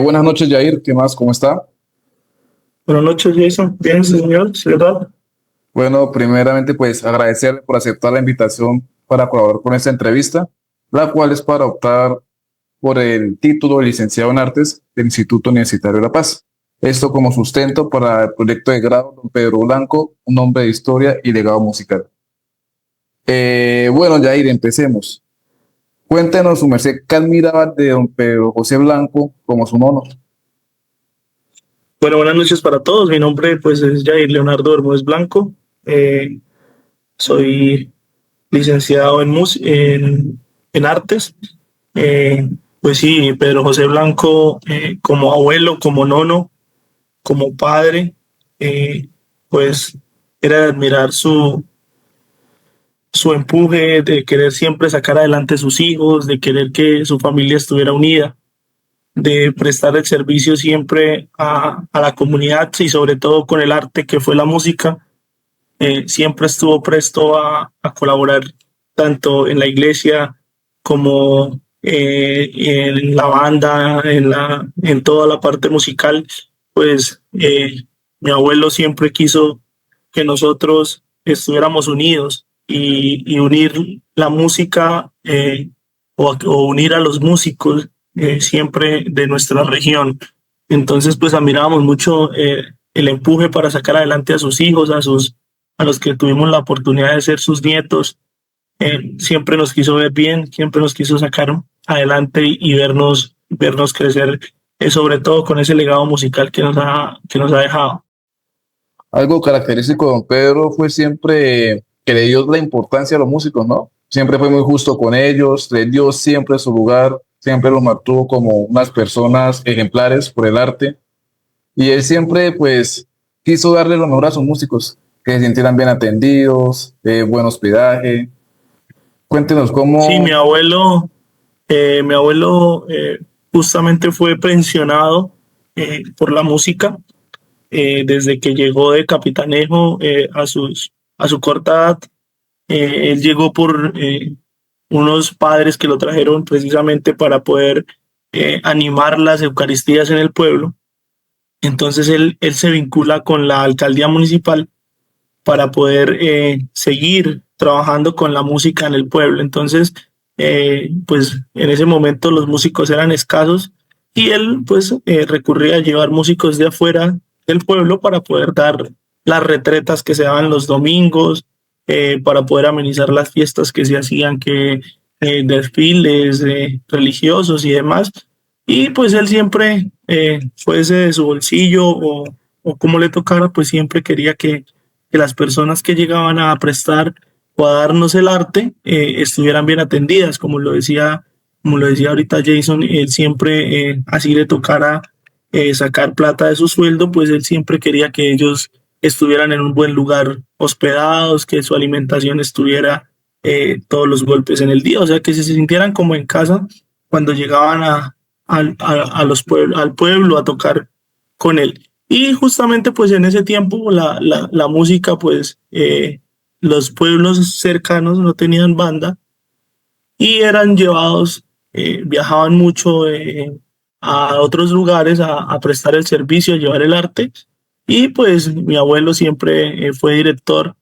Buenas noches, Jair. ¿Qué más? ¿Cómo está? Buenas noches, Jason. Bien, señor. ¿Sí, verdad? Bueno, primeramente, pues agradecerle por aceptar la invitación para colaborar con esta entrevista, la cual es para optar por el título de licenciado en Artes del Instituto Universitario de La Paz. Esto como sustento para el proyecto de grado Don Pedro Blanco, un hombre de historia y legado musical. Bueno, Jair, empecemos. Cuéntenos, su merced, ¿qué admiraba de don Pedro José Blanco como su nono? Bueno, buenas noches para todos. Mi nombre, pues, es Jair Leonardo Bermúdez Blanco. Eh, Soy licenciado en artes. Eh, pues sí, Pedro José Blanco, como abuelo, como nono, como padre, eh, pues era de admirar su empuje de querer siempre sacar adelante a sus hijos, de querer que su familia estuviera unida, de prestar el servicio siempre a la comunidad y sobre todo con el arte que fue la música. Siempre estuvo presto a colaborar tanto en la iglesia como en la banda, en toda la parte musical. Pues mi abuelo siempre quiso que nosotros estuviéramos unidos y unir la música, o unir a los músicos, siempre de nuestra región. Entonces, pues admirábamos mucho el empuje para sacar adelante a sus hijos, a los que tuvimos la oportunidad de ser sus nietos. Siempre nos quiso ver bien, siempre nos quiso sacar adelante y vernos crecer, sobre todo con ese legado musical que nos ha dejado. Algo característico de don Pedro fue siempre que le dio la importancia a los músicos, ¿no? Siempre fue muy justo con ellos, les dio siempre su lugar, siempre los mantuvo como unas personas ejemplares por el arte. Y él siempre, pues, quiso darle lo mejor a sus músicos, que se sintieran bien atendidos, buen hospedaje. Cuéntenos Sí, cómo. mi abuelo justamente fue pensionado por la música desde que llegó de capitanejo a su corta edad. Él llegó por unos padres que lo trajeron precisamente para poder animar las Eucaristías en el pueblo. Entonces él se vincula con la alcaldía municipal para poder seguir trabajando con la música en el pueblo. Entonces, pues en ese momento los músicos eran escasos y él pues recurría a llevar músicos de afuera del pueblo para poder dar las retretas que se daban los domingos, para poder amenizar las fiestas que se hacían, que desfiles religiosos y demás. Y pues él siempre, fuese de su bolsillo o como le tocara, pues siempre quería que las personas que llegaban a prestar o a darnos el arte estuvieran bien atendidas, como lo decía ahorita Jason. Él siempre, así le tocara sacar plata de su sueldo, pues él siempre quería que ellos estuvieran en un buen lugar hospedados, que su alimentación estuviera todos los golpes en el día, o sea, que se sintieran como en casa cuando llegaban al pueblo a tocar con él. Y justamente pues en ese tiempo la música, pues los pueblos cercanos no tenían banda y eran llevados, viajaban mucho a otros lugares a prestar el servicio, a llevar el arte. Y pues mi abuelo siempre fue director,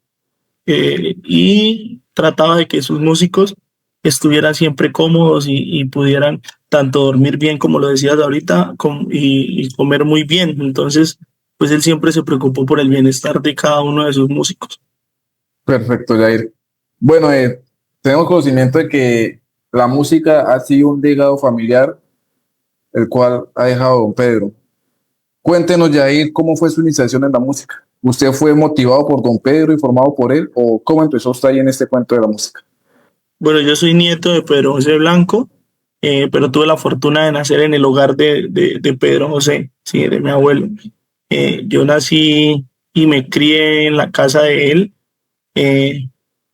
y trataba de que sus músicos estuvieran siempre cómodos y pudieran tanto dormir bien, como lo decías ahorita, y comer muy bien. Entonces, pues él siempre se preocupó por el bienestar de cada uno de sus músicos. Perfecto, Jair. Bueno, tenemos conocimiento de que la música ha sido un legado familiar, el cual ha dejado don Pedro. Cuéntenos, Jair, cómo fue su iniciación en la música. ¿Usted fue motivado por don Pedro y formado por él? ¿O cómo empezó usted ahí en este cuento de la música? Bueno, yo soy nieto de Pedro José Blanco, pero tuve la fortuna de nacer en el hogar de Pedro José, sí, de mi abuelo. Yo nací y me crié en la casa de él. Eh,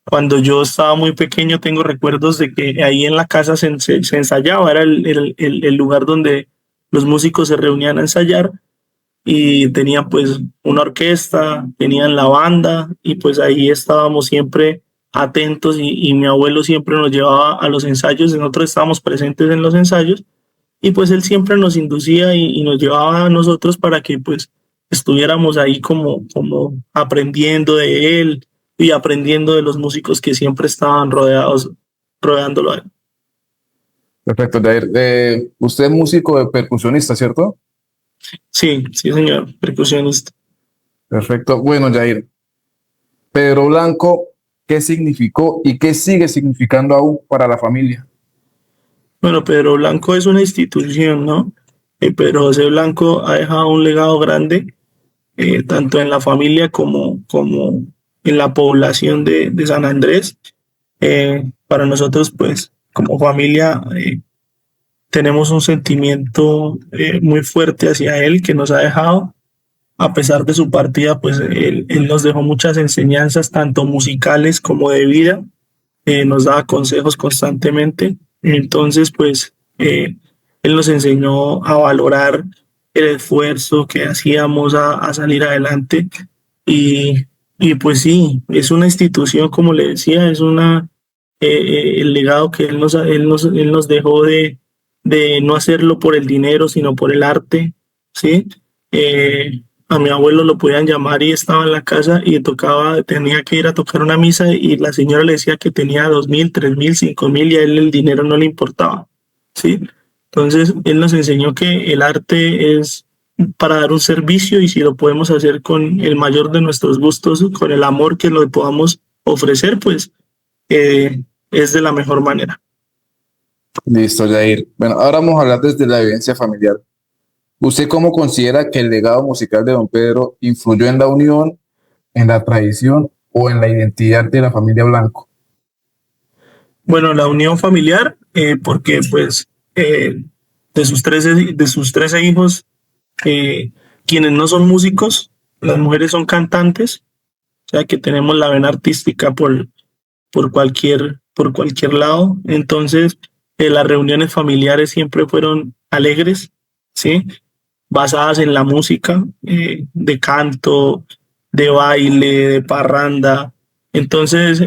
Cuando yo estaba muy pequeño tengo recuerdos de que ahí en la casa se ensayaba, era el lugar donde los músicos se reunían a ensayar y tenían pues una orquesta, tenían la banda y pues ahí estábamos siempre atentos y mi abuelo siempre nos llevaba a los ensayos, nosotros estábamos presentes en los ensayos y pues él siempre nos inducía y nos llevaba a nosotros para que pues estuviéramos ahí como aprendiendo de él y aprendiendo de los músicos que siempre estaban rodeándolo a él. Perfecto, Jair. Usted es músico de percusionista, ¿cierto? Sí, sí, señor, percusionista. Perfecto. Bueno, Jair, Pedro Blanco, ¿qué significó y qué sigue significando aún para la familia? Bueno, Pedro Blanco es una institución, ¿no? Pedro José Blanco ha dejado un legado grande, tanto en la familia como en la población de San Andrés. Para nosotros, pues, como familia, tenemos un sentimiento muy fuerte hacia él que nos ha dejado. A pesar de su partida, pues él nos dejó muchas enseñanzas, tanto musicales como de vida. Nos daba consejos constantemente. Entonces, pues, él nos enseñó a valorar el esfuerzo que hacíamos a salir adelante. Y, y pues sí, es una institución, como le decía, es el legado que él nos dejó de no hacerlo por el dinero, sino por el arte, ¿sí? A mi abuelo lo podían llamar y estaba en la casa y tenía que ir a tocar una misa y la señora le decía que tenía 2.000, 3.000, 5.000 y a él el dinero no le importaba, ¿sí? Entonces, él nos enseñó que el arte es para dar un servicio y si lo podemos hacer con el mayor de nuestros gustos, con el amor que lo podamos ofrecer, pues es de la mejor manera. Listo, Jair. Bueno, ahora vamos a hablar desde la vivencia familiar. ¿Usted cómo considera que el legado musical de don Pedro influyó en la unión, en la tradición o en la identidad de la familia Blanco? Bueno, la unión familiar, porque pues de sus 13 hijos, eh, quienes no son músicos, las mujeres son cantantes, o sea que tenemos la vena artística por cualquier lado. Entonces, las reuniones familiares siempre fueron alegres, ¿sí? Basadas en la música, de canto, de baile, de parranda. Entonces,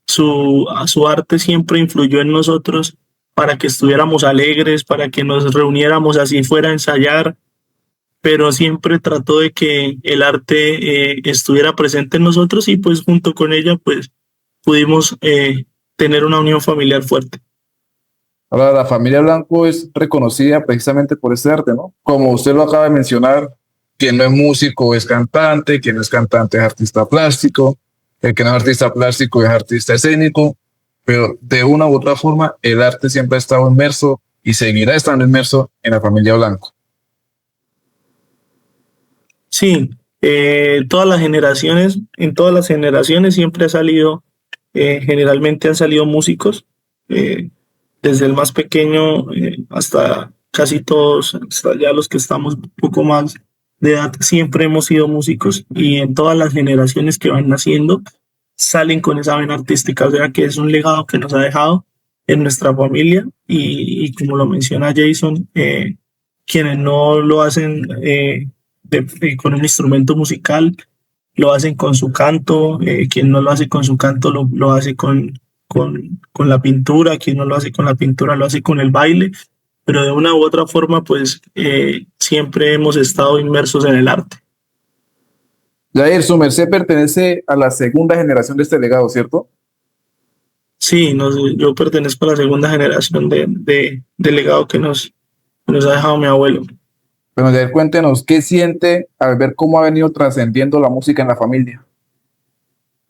su arte siempre influyó en nosotros para que estuviéramos alegres, para que nos reuniéramos así fuera a ensayar, pero siempre trató de que el arte estuviera presente en nosotros y pues junto con ella pues pudimos tener una unión familiar fuerte. Ahora, la familia Blanco es reconocida precisamente por este arte, ¿no? Como usted lo acaba de mencionar, quien no es músico es cantante, quien no es cantante es artista plástico, el que no es artista plástico es artista escénico, pero de una u otra forma el arte siempre ha estado inmerso y seguirá estando inmerso en la familia Blanco. Sí, en todas las generaciones siempre ha salido, generalmente han salido músicos, eh, desde el más pequeño hasta casi todos, hasta ya los que estamos un poco más de edad, siempre hemos sido músicos y en todas las generaciones que van naciendo salen con esa vena artística, o sea que es un legado que nos ha dejado en nuestra familia y como lo menciona Jason, quienes no lo hacen con un instrumento musical, lo hacen con su canto, quien no lo hace con su canto lo hace con la pintura, quien no lo hace con la pintura lo hace con el baile, pero de una u otra forma pues siempre hemos estado inmersos en el arte. Jair, su merced pertenece a la segunda generación de este legado, ¿cierto? Sí, yo pertenezco a la segunda generación de legado que nos ha dejado mi abuelo. Pero Jair, cuéntenos, ¿qué siente al ver cómo ha venido trascendiendo la música en la familia?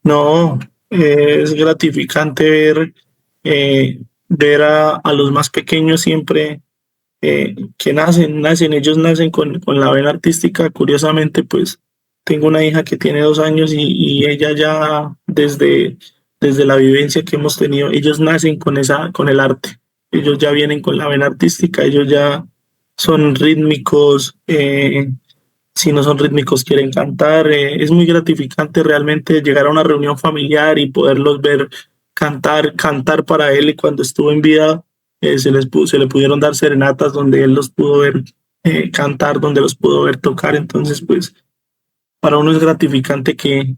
No, es gratificante ver a los más pequeños siempre que ellos nacen con la vena artística. Curiosamente, pues tengo una hija que tiene 2 años y ella ya desde la vivencia que hemos tenido, ellos nacen con el arte. Ellos ya vienen con la vena artística, ellos ya son rítmicos, si no son rítmicos quieren cantar. Es muy gratificante realmente llegar a una reunión familiar y poderlos ver cantar para él y cuando estuvo en vida se le pudieron dar serenatas donde él los pudo ver cantar, donde los pudo ver tocar. Entonces, pues, para uno es gratificante que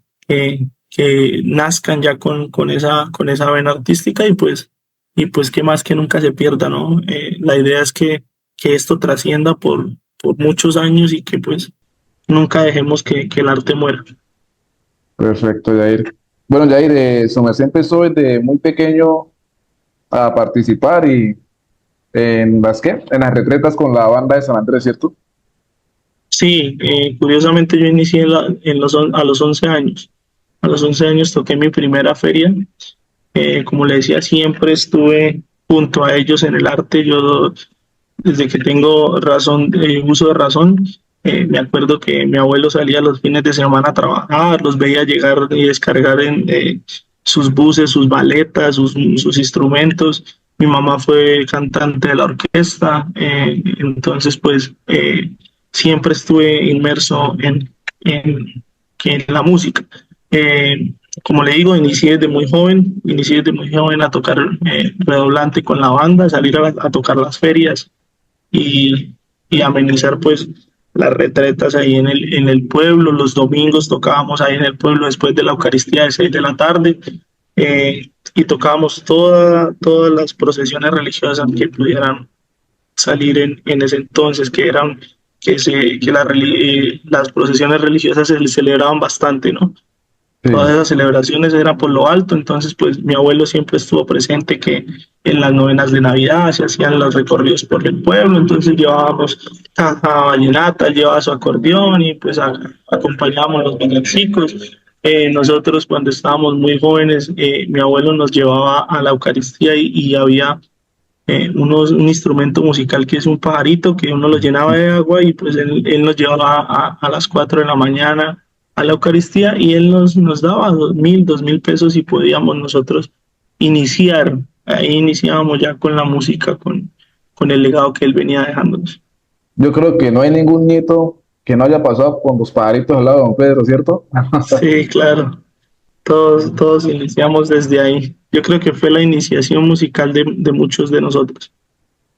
nazcan ya con esa vena artística y pues qué más que nunca se pierda, ¿no? La idea es que que esto trascienda por muchos años y que pues nunca dejemos que el arte muera. Perfecto, Jair. Bueno, Jair, su merced empezó desde muy pequeño a participar y en las, ¿qué? En las retretas con la banda de San Andrés, ¿cierto? Sí, curiosamente yo inicié a los 11 años. A los 11 años toqué mi primera feria. Como le decía, siempre estuve junto a ellos en el arte. Yo, desde que tengo razón, uso de razón, me acuerdo que mi abuelo salía los fines de semana a trabajar, los veía llegar y descargar en sus buses, sus maletas, sus instrumentos. Mi mamá fue cantante de la orquesta, entonces pues siempre estuve inmerso en la música. Eh, Como le digo, inicié desde muy joven a tocar redoblante con la banda, salir a tocar las ferias y, y amenizar pues las retretas ahí en el pueblo. Los domingos tocábamos ahí en el pueblo después de la Eucaristía de 6 de la tarde, y tocábamos todas las procesiones religiosas que pudieran salir en ese entonces, las procesiones religiosas se celebraban bastante, ¿no? Todas Sí. esas celebraciones eran por lo alto, entonces pues mi abuelo siempre estuvo presente que en las novenas de Navidad se hacían los recorridos por el pueblo, entonces llevábamos a vallenata, llevaba su acordeón y pues acompañábamos los villancicos. Nosotros cuando estábamos muy jóvenes, mi abuelo nos llevaba a la Eucaristía y había un instrumento musical que es un pajarito que uno lo llenaba de agua y pues él nos llevaba a las 4 de la mañana a la Eucaristía y él nos daba 2.000 pesos y podíamos nosotros iniciar, ahí iniciábamos ya con la música, con el legado que él venía dejándonos. Yo creo que no hay ningún nieto que no haya pasado con los pajaritos al lado de don Pedro, ¿cierto? Sí, claro, todos iniciamos desde ahí. Yo creo que fue la iniciación musical de muchos de nosotros.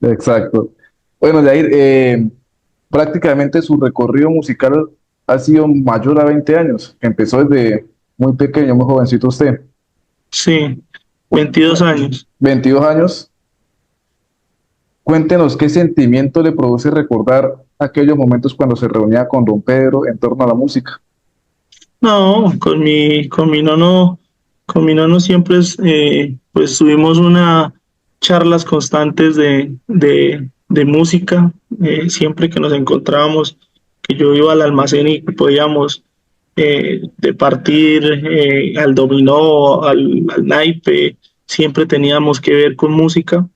Exacto. Bueno, Jair, prácticamente su recorrido musical ha sido mayor a 20 años. Empezó desde muy pequeño, muy jovencito usted. Sí, 22 años. 22 años. Cuéntenos qué sentimiento le produce recordar aquellos momentos cuando se reunía con don Pedro en torno a la música. No, con mi nono siempre pues tuvimos una charlas constantes de música, siempre que nos encontrábamos, que yo iba al almacén y podíamos de partir al dominó, al naipe, siempre teníamos que ver con música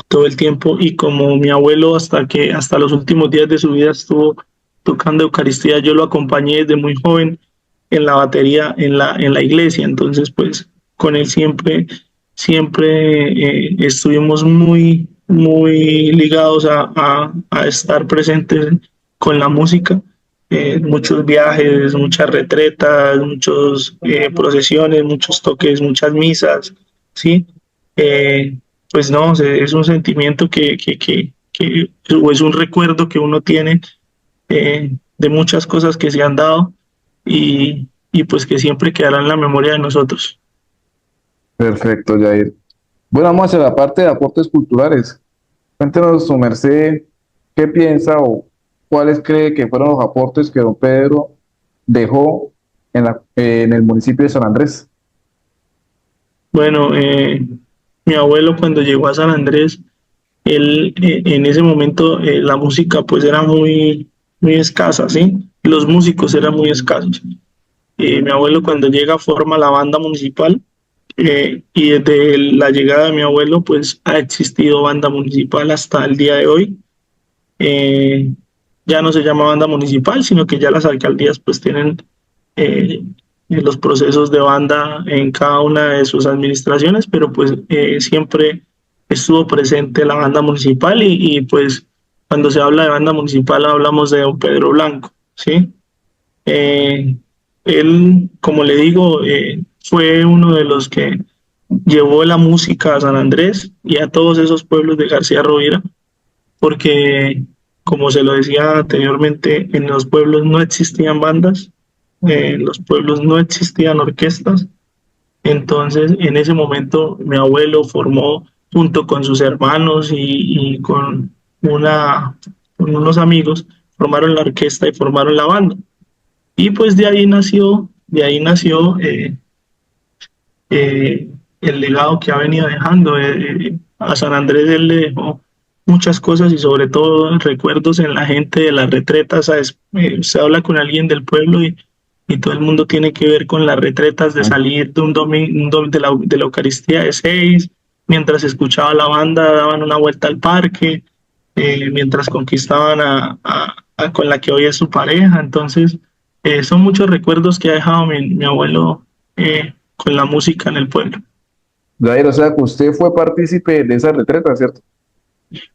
todo el tiempo y como mi abuelo hasta los últimos días de su vida estuvo tocando Eucaristía, yo lo acompañé desde muy joven en la batería en la iglesia, entonces pues con él siempre estuvimos muy ligados a estar presentes con la música. Muchos viajes, muchas retretas, muchas procesiones, muchos toques, muchas misas, ¿sí? Pues no, es un sentimiento o es un recuerdo que uno tiene de muchas cosas que se han dado y pues que siempre quedará en la memoria de nosotros. Perfecto, Jair. Bueno, vamos hacia la parte de aportes culturales. Cuéntenos, su merced, qué piensa o cuáles cree que fueron los aportes que don Pedro dejó en el municipio de San Andrés. Bueno, mi abuelo cuando llegó a San Andrés, él en ese momento la música pues era muy escasa, ¿sí? Los músicos eran muy escasos. Mi abuelo cuando llega forma la banda municipal, y desde la llegada de mi abuelo pues ha existido banda municipal hasta el día de hoy. Eh, ya no se llama banda municipal, sino que ya las alcaldías pues tienen los procesos de banda en cada una de sus administraciones, pero pues siempre estuvo presente la banda municipal pues cuando se habla de banda municipal hablamos de don Pedro Blanco, ¿sí? Eh, Él, como le digo, fue uno de los que llevó la música a San Andrés y a todos esos pueblos de García Rovira, porque, como se lo decía anteriormente, en los pueblos no existían bandas, en los pueblos no existían orquestas, entonces en ese momento mi abuelo formó junto con sus hermanos una, con unos amigos, formaron la orquesta y formaron la banda. Y pues de ahí nació el legado que ha venido dejando. A San Andrés él le dejó muchas cosas y sobre todo recuerdos en la gente de las retretas. ¿Sabes? Se habla con alguien del pueblo y todo el mundo tiene que ver con las retretas de salir de un domingo de la Eucaristía de 6, mientras escuchaba la banda, daban una vuelta al parque, mientras conquistaban con la que hoy es su pareja. Entonces, son muchos recuerdos que ha dejado mi abuelo con la música en el pueblo. Jair, o sea que usted fue partícipe de esa retreta, ¿cierto?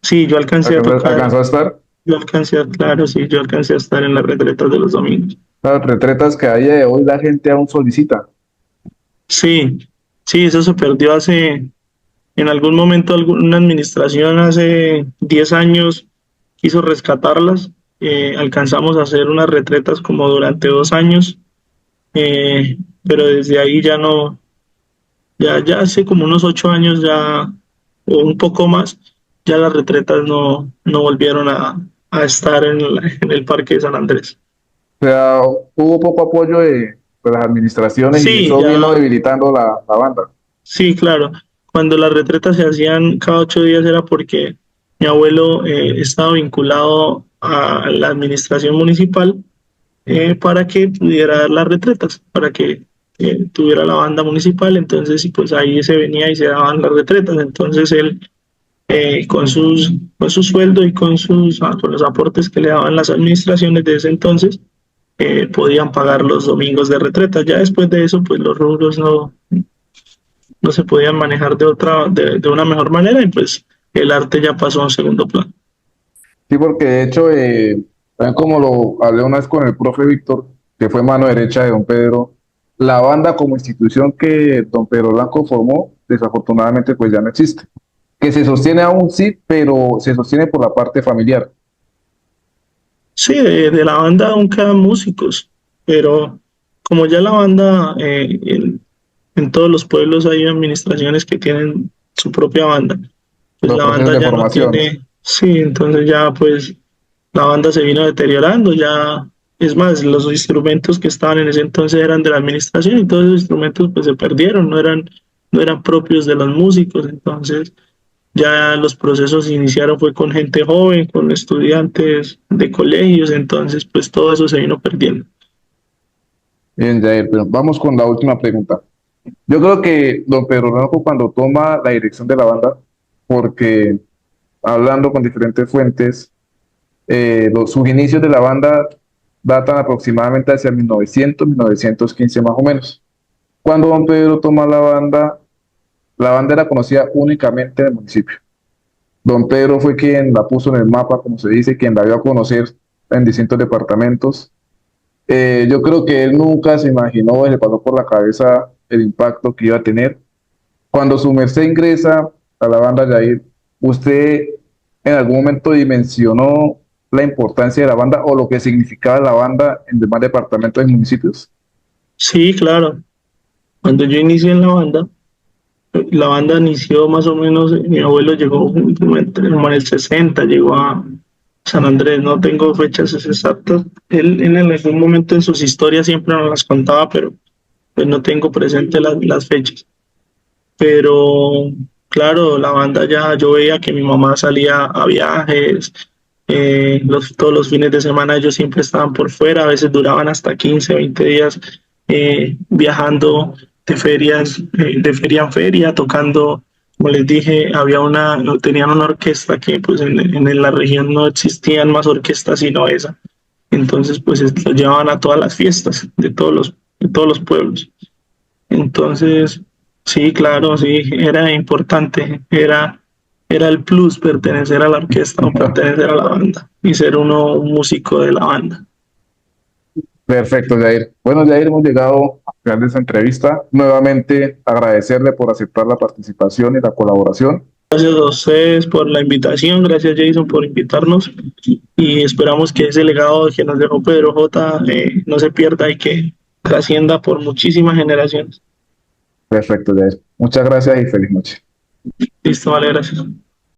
Sí, yo alcancé a tocar, Alcanzó a estar. claro, sí, yo alcancé a estar en las retretas de los domingos. Las retretas que a día de hoy la gente aún solicita. Sí, sí, eso se perdió en algún momento, una administración hace 10 años quiso rescatarlas. Alcanzamos a hacer unas retretas como durante 2 años, pero desde ahí ya no, ya hace como unos 8 años ya, o un poco más, ya las retretas no volvieron a estar en el Parque de San Andrés. O sea, hubo poco apoyo de las administraciones y Sí, eso vino ya, debilitando la banda. sí, claro. Cuando las retretas se hacían cada 8 días era porque mi abuelo estaba vinculado a la administración municipal, para que pudiera dar las retretas, para que tuviera la banda municipal. Entonces, y pues ahí se venía y se daban las retretas. Entonces él, con su sueldo y con los aportes que le daban las administraciones de ese entonces, podían pagar los domingos de retreta. Ya después de eso, pues los rubros no se podían manejar de una mejor manera y pues el arte ya pasó a un segundo plano. Sí, porque de hecho, también como lo hablé una vez con el profe Víctor, que fue mano derecha de don Pedro, la banda como institución que don Pedro Blanco formó, desafortunadamente pues ya no existe. Que se sostiene aún sí, pero se sostiene por la parte familiar. Sí, de la banda aún quedan músicos, pero como ya la banda, en todos los pueblos hay administraciones que tienen su propia banda, pues Los la procesos banda de ya no formación. tiene, sí, entonces ya pues la banda se vino deteriorando. Ya, es más, los instrumentos que estaban en ese entonces eran de la administración y todos esos instrumentos pues se perdieron, no eran propios de los músicos. Entonces ya los procesos se iniciaron fue con gente joven, con estudiantes de colegios. Entonces pues todo eso se vino perdiendo. Bien, Jair, pero vamos con la última pregunta. Yo creo que don Pedro Blanco cuando toma la dirección de la banda, porque hablando con diferentes fuentes, sus inicios de la banda datan aproximadamente hacia 1900, 1915 más o menos. Cuando don Pedro toma la banda era conocida únicamente en el municipio. Don Pedro fue quien la puso en el mapa, como se dice, quien la dio a conocer en distintos departamentos. Yo creo que él nunca se imaginó, le pasó por la cabeza el impacto que iba a tener. Cuando su merced ingresa a la banda Yair, ¿usted en algún momento dimensionó la importancia de la banda o lo que significaba la banda en demás departamentos y municipios? Sí, claro. Cuando yo inicié en la banda inició más o menos, mi abuelo llegó como en el 60, llegó a San Andrés. No tengo fechas exactas. Él en algún momento en sus historias siempre nos las contaba, pero pues no tengo presente las fechas. Pero claro, la banda ya, yo veía que mi mamá salía a viajes, todos los fines de semana ellos siempre estaban por fuera, a veces duraban hasta 15, 20 días viajando de feria en feria, tocando. Como les dije, no, tenían una orquesta que pues en la región no existían más orquestas sino esa. Entonces pues los llevaban a todas las fiestas de todos los pueblos. Entonces, sí, claro, sí, era importante, era el plus pertenecer a la orquesta o pertenecer a la banda y ser uno un músico de la banda. Perfecto, Jair. Bueno, Jair, hemos llegado al final de esta entrevista. Nuevamente agradecerle por aceptar la participación y la colaboración. Gracias a ustedes por la invitación, gracias Jason por invitarnos y esperamos que ese legado que nos dejó Pedro J no se pierda y que trascienda por muchísimas generaciones. Perfecto, Jair. Muchas gracias y feliz noche. Listo, vale, gracias.